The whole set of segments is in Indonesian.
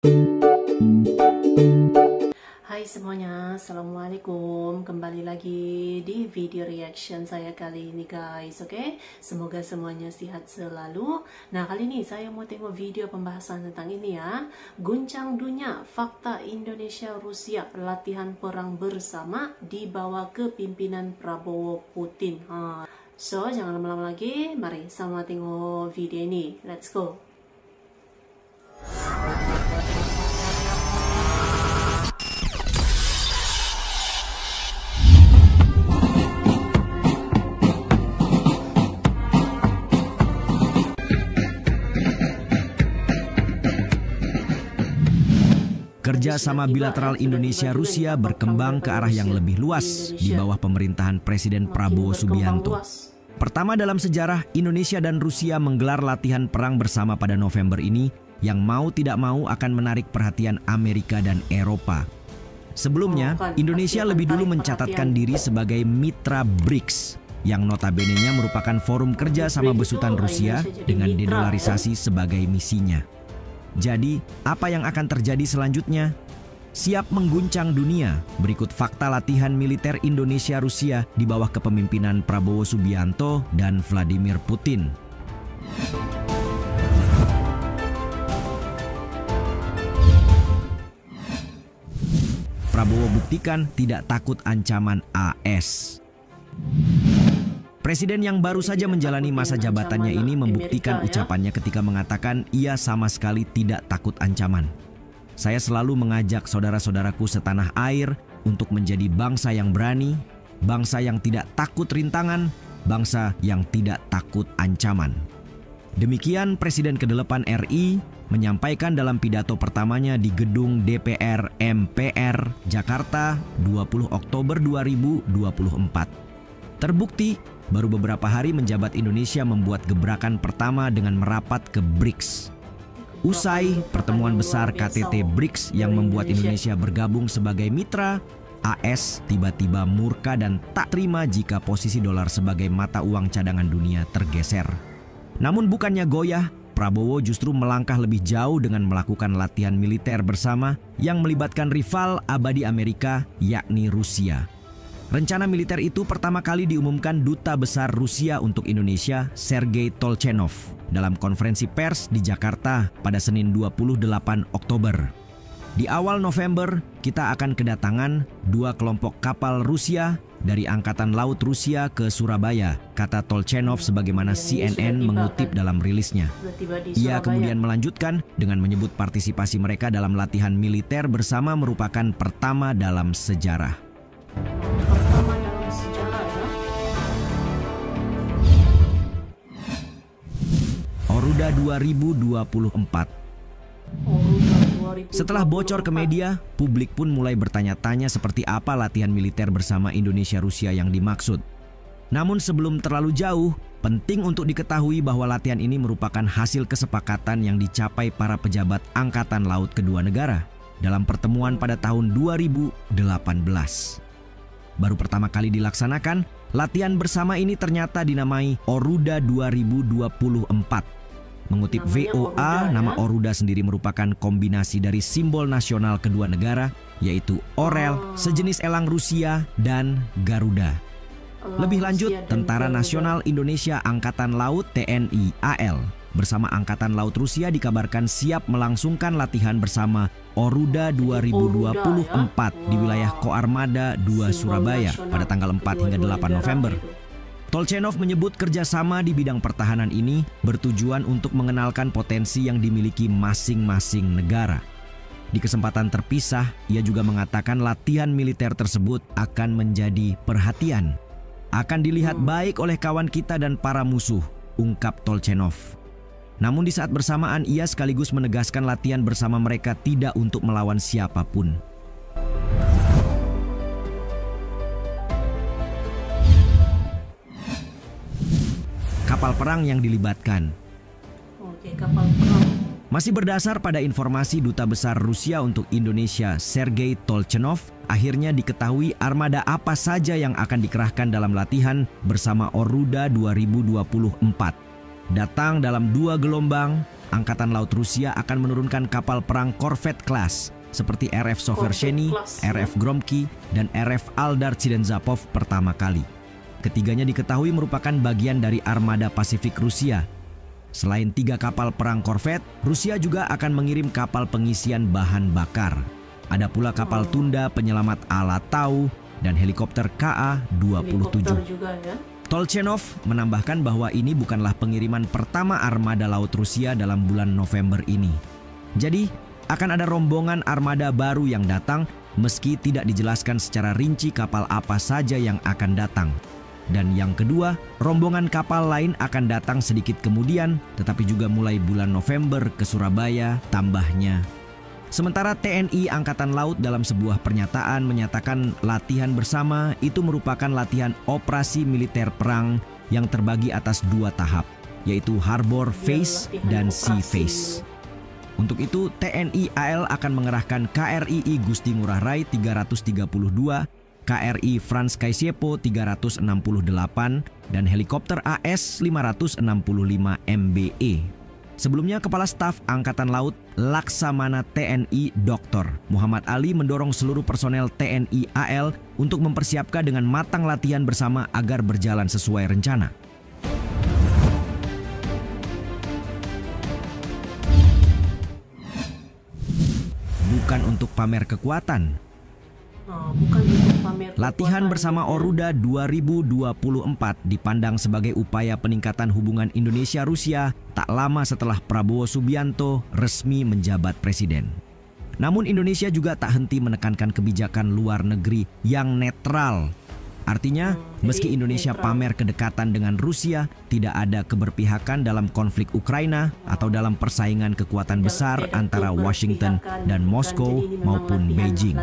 Hai semuanya, Assalamualaikum. Kembali lagi di video reaction saya kali ini guys, oke? Semoga semuanya sehat selalu. Nah, kali ini saya mau tengok video pembahasan tentang ini ya. Guncang dunia, fakta Indonesia Rusia latihan perang bersama di bawah kepimpinan Prabowo Putin. So, jangan lama-lama lagi, mari sama tengok video ini. Let's go. Kerjasama bilateral Indonesia-Rusia berkembang ke arah yang lebih luas di bawah pemerintahan Presiden Prabowo Subianto. Pertama dalam sejarah, Indonesia dan Rusia menggelar latihan perang bersama pada November ini yang mau tidak mau akan menarik perhatian Amerika dan Eropa. Sebelumnya, Indonesia lebih dulu mencatatkan diri sebagai mitra BRICS yang notabene-nya merupakan forum kerja sama besutan Rusia dengan dedolarisasi sebagai misinya. Jadi, apa yang akan terjadi selanjutnya? Siap mengguncang dunia, berikut fakta latihan militer Indonesia-Rusia di bawah kepemimpinan Prabowo Subianto dan Vladimir Putin. Prabowo buktikan tidak takut ancaman AS. Presiden yang baru saja menjalani masa jabatannya ini membuktikan ucapannya ketika mengatakan ia sama sekali tidak takut ancaman. Saya selalu mengajak saudara-saudaraku setanah air untuk menjadi bangsa yang berani, bangsa yang tidak takut rintangan, bangsa yang tidak takut ancaman. Demikian Presiden ke-8 RI menyampaikan dalam pidato pertamanya di gedung DPR MPR Jakarta 20 Oktober 2024. Terbukti, baru beberapa hari menjabat Indonesia membuat gebrakan pertama dengan merapat ke BRICS. Usai pertemuan besar KTT BRICS yang membuat Indonesia bergabung sebagai mitra, AS tiba-tiba murka dan tak terima jika posisi dolar sebagai mata uang cadangan dunia tergeser. Namun bukannya goyah, Prabowo justru melangkah lebih jauh dengan melakukan latihan militer bersama yang melibatkan rival abadi Amerika, yakni Rusia. Rencana militer itu pertama kali diumumkan Duta Besar Rusia untuk Indonesia, Sergei Tolchenov, dalam konferensi pers di Jakarta pada Senin 28 Oktober. Di awal November, kita akan kedatangan 2 kelompok kapal Rusia dari Angkatan Laut Rusia ke Surabaya, kata Tolchenov sebagaimana CNN mengutip dalam rilisnya. Ia kemudian melanjutkan dengan menyebut partisipasi mereka dalam latihan militer bersama merupakan pertama dalam sejarah. Oruda 2024. Setelah bocor ke media, publik pun mulai bertanya-tanya seperti apa latihan militer bersama Indonesia-Rusia yang dimaksud. Namun sebelum terlalu jauh, penting untuk diketahui bahwa latihan ini merupakan hasil kesepakatan yang dicapai para pejabat Angkatan Laut kedua negara dalam pertemuan pada tahun 2018. Baru pertama kali dilaksanakan, latihan bersama ini ternyata dinamai Oruda 2024. Mengutip VOA, nama Oruda sendiri merupakan kombinasi dari simbol nasional kedua negara, yaitu orel, sejenis elang Rusia, dan Garuda. Lebih lanjut, Tentara Nasional Indonesia Angkatan Laut TNI AL bersama Angkatan Laut Rusia dikabarkan siap melangsungkan latihan bersama Oruda 2024 di wilayah Koarmada 2 Surabaya pada tanggal 4 hingga 8 November. Tolchenov menyebut kerjasama di bidang pertahanan ini bertujuan untuk mengenalkan potensi yang dimiliki masing-masing negara. Di kesempatan terpisah, ia juga mengatakan latihan militer tersebut akan menjadi perhatian. Akan dilihat baik oleh kawan kita dan para musuh, ungkap Tolchenov. Namun di saat bersamaan ia sekaligus menegaskan latihan bersama mereka tidak untuk melawan siapapun. Kapal perang yang dilibatkan. Kapal perang. Masih berdasar pada informasi Duta Besar Rusia untuk Indonesia, Sergei Tolchenov, akhirnya diketahui armada apa saja yang akan dikerahkan dalam latihan bersama Oruda 2024. Datang dalam 2 gelombang, Angkatan Laut Rusia akan menurunkan kapal perang Corvette class seperti RF Soversheny, RF Gromky, dan RF Aldar Chidenzapov pertama kali. Ketiganya diketahui merupakan bagian dari armada Pasifik Rusia. Selain 3 kapal perang Corvette, Rusia juga akan mengirim kapal pengisian bahan bakar. Ada pula kapal tunda penyelamat ala Tau dan helikopter KA-27. Tolchenov menambahkan bahwa ini bukanlah pengiriman pertama armada laut Rusia dalam bulan November ini. Jadi, akan ada rombongan armada baru yang datang meski tidak dijelaskan secara rinci kapal apa saja yang akan datang. Dan yang kedua, rombongan kapal lain akan datang sedikit kemudian, tetapi juga mulai bulan November ke Surabaya, tambahnya. Sementara TNI Angkatan Laut dalam sebuah pernyataan menyatakan latihan bersama itu merupakan latihan operasi militer perang yang terbagi atas 2 tahap, yaitu Harbor Phase dan Sea Phase. Untuk itu, TNI AL akan mengerahkan KRI Gusti Ngurah Rai 332, KRI Franz Kaisiepo 368, dan helikopter AS 565 MBE. Sebelumnya, Kepala Staf Angkatan Laut Laksamana TNI Dr. Muhammad Ali mendorong seluruh personel TNI AL untuk mempersiapkan dengan matang latihan bersama agar berjalan sesuai rencana. Bukan untuk pamer kekuatan. Latihan bersama Oruda 2024 dipandang sebagai upaya peningkatan hubungan Indonesia-Rusia tak lama setelah Prabowo Subianto resmi menjabat presiden. Namun Indonesia juga tak henti menekankan kebijakan luar negeri yang netral. Artinya, meski Indonesia pamer kedekatan dengan Rusia, tidak ada keberpihakan dalam konflik Ukraina atau dalam persaingan kekuatan besar antara Washington dan Moskow maupun Beijing.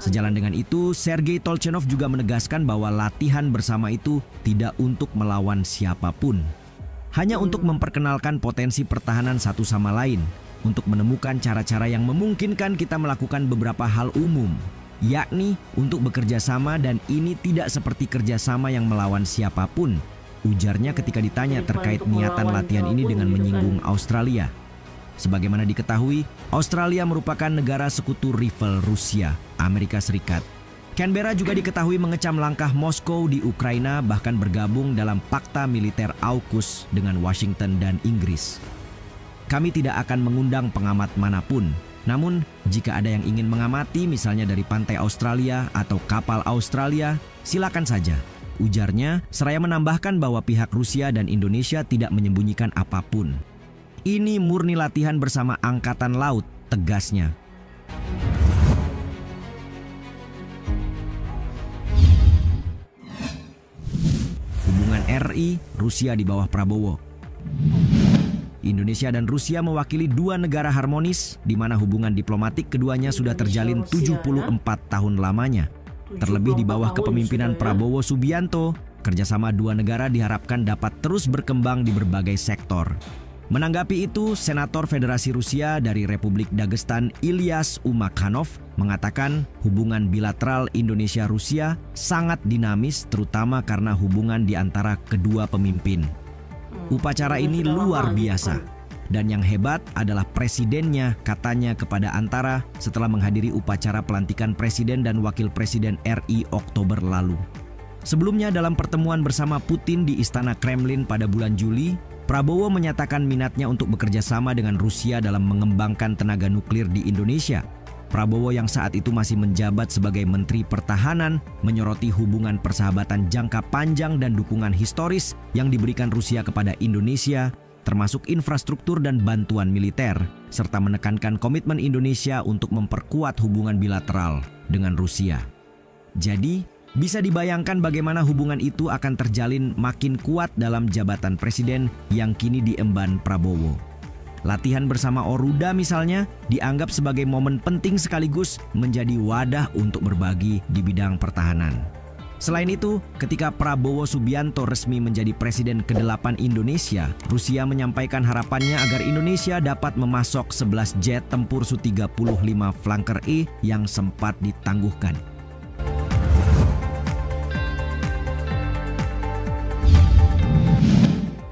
Sejalan dengan itu, Sergei Tolchenov juga menegaskan bahwa latihan bersama itu tidak untuk melawan siapapun. Hanya untuk memperkenalkan potensi pertahanan satu sama lain, untuk menemukan cara-cara yang memungkinkan kita melakukan beberapa hal umum, yakni untuk bekerja sama, dan ini tidak seperti kerjasama yang melawan siapapun, ujarnya ketika ditanya terkait niatan latihan ini dengan menyinggung Australia. Sebagaimana diketahui, Australia merupakan negara sekutu rival Rusia, Amerika Serikat. Canberra juga diketahui mengecam langkah Moskow di Ukraina, bahkan bergabung dalam fakta militer AUKUS dengan Washington dan Inggris. Kami tidak akan mengundang pengamat manapun. Namun, jika ada yang ingin mengamati misalnya dari pantai Australia atau kapal Australia, silakan saja, ujarnya, seraya menambahkan bahwa pihak Rusia dan Indonesia tidak menyembunyikan apapun. Ini murni latihan bersama Angkatan Laut, tegasnya. Hubungan RI, Rusia di bawah Prabowo. Indonesia dan Rusia mewakili 2 negara harmonis di mana hubungan diplomatik keduanya sudah terjalin 74 tahun lamanya. Terlebih di bawah kepemimpinan Prabowo Subianto, kerjasama 2 negara diharapkan dapat terus berkembang di berbagai sektor. Menanggapi itu, Senator Federasi Rusia dari Republik Dagestan Ilyas Umakhanov mengatakan hubungan bilateral Indonesia-Rusia sangat dinamis, terutama karena hubungan di antara kedua pemimpin. Upacara ini luar biasa, dan yang hebat adalah presidennya, katanya kepada Antara setelah menghadiri upacara pelantikan presiden dan wakil presiden RI Oktober lalu. Sebelumnya dalam pertemuan bersama Putin di Istana Kremlin pada bulan Juli, Prabowo menyatakan minatnya untuk bekerja sama dengan Rusia dalam mengembangkan tenaga nuklir di Indonesia. Prabowo yang saat itu masih menjabat sebagai Menteri Pertahanan menyoroti hubungan persahabatan jangka panjang dan dukungan historis yang diberikan Rusia kepada Indonesia, termasuk infrastruktur dan bantuan militer, serta menekankan komitmen Indonesia untuk memperkuat hubungan bilateral dengan Rusia. Jadi, bisa dibayangkan bagaimana hubungan itu akan terjalin makin kuat dalam jabatan presiden yang kini diemban Prabowo. Latihan bersama Oruda misalnya dianggap sebagai momen penting sekaligus menjadi wadah untuk berbagi di bidang pertahanan. Selain itu, ketika Prabowo Subianto resmi menjadi presiden ke-8 Indonesia, Rusia menyampaikan harapannya agar Indonesia dapat memasok 11 jet tempur Su-35 Flanker E yang sempat ditangguhkan.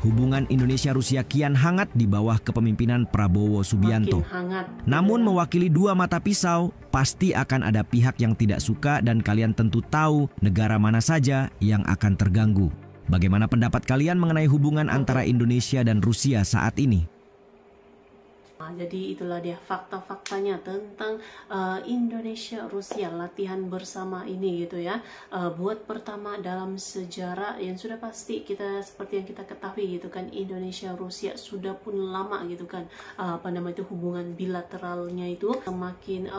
hubungan Indonesia-Rusia kian hangat di bawah kepemimpinan Prabowo Subianto. Namun mewakili dua mata pisau, pasti akan ada pihak yang tidak suka dan kalian tentu tahu negara mana saja yang akan terganggu. Bagaimana pendapat kalian mengenai hubungan antara Indonesia dan Rusia saat ini? Jadi itulah dia fakta-faktanya tentang Indonesia-Rusia latihan bersama ini gitu ya. Buat pertama dalam sejarah yang sudah pasti kita seperti yang kita ketahui gitu kan, Indonesia-Rusia sudah pun lama gitu kan, hubungan bilateralnya itu semakin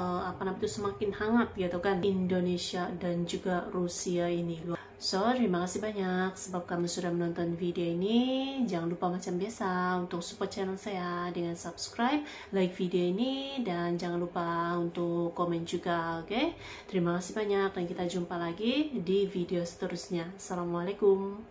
semakin hangat gitu kan, Indonesia dan juga Rusia ini. So, terima kasih banyak sebab kamu sudah menonton video ini. Jangan lupa macam biasa untuk support channel saya dengan subscribe, like video ini, dan jangan lupa untuk komen juga, oke? Terima kasih banyak dan kita jumpa lagi di video seterusnya. Assalamualaikum.